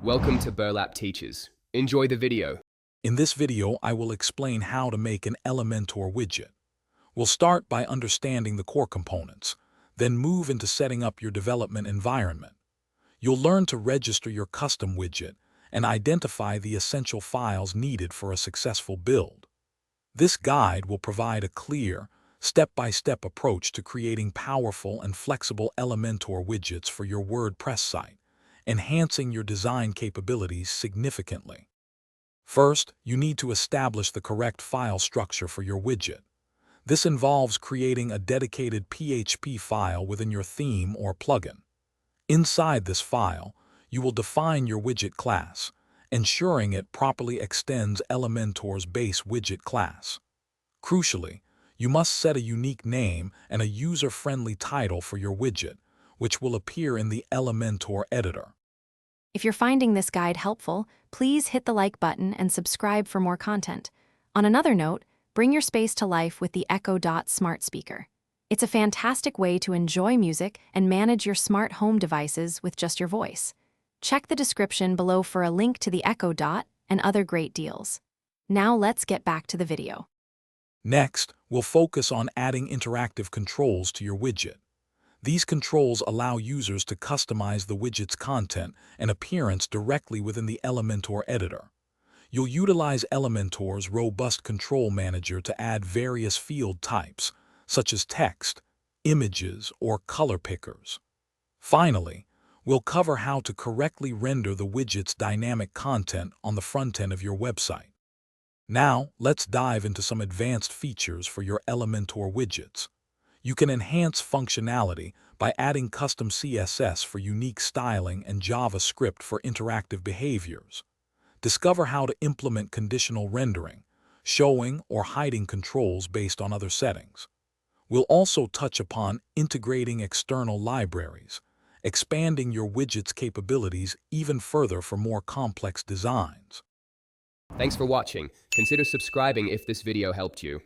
Welcome to Burlap Teachers. Enjoy the video. In this video, I will explain how to make an Elementor widget. We'll start by understanding the core components, then move into setting up your development environment. You'll learn to register your custom widget and identify the essential files needed for a successful build. This guide will provide a clear, step-by-step approach to creating powerful and flexible Elementor widgets for your WordPress site, enhancing your design capabilities significantly. First, you need to establish the correct file structure for your widget. This involves creating a dedicated PHP file within your theme or plugin. Inside this file, you will define your widget class, ensuring it properly extends Elementor's base widget class. Crucially, you must set a unique name and a user-friendly title for your widget, which will appear in the Elementor editor. If you're finding this guide helpful, please hit the like button and subscribe for more content. On another note, bring your space to life with the Echo Dot smart speaker. It's a fantastic way to enjoy music and manage your smart home devices with just your voice. Check the description below for a link to the Echo Dot and other great deals. Now let's get back to the video. Next, we'll focus on adding interactive controls to your widget. These controls allow users to customize the widget's content and appearance directly within the Elementor editor. You'll utilize Elementor's robust control manager to add various field types, such as text, images, or color pickers. Finally, we'll cover how to correctly render the widget's dynamic content on the front end of your website. Now, let's dive into some advanced features for your Elementor widgets. You can enhance functionality by adding custom CSS for unique styling and JavaScript for interactive behaviors. Discover how to implement conditional rendering, showing or hiding controls based on other settings. We'll also touch upon integrating external libraries, expanding your widget's capabilities even further for more complex designs. Thanks for watching. Consider subscribing if this video helped you.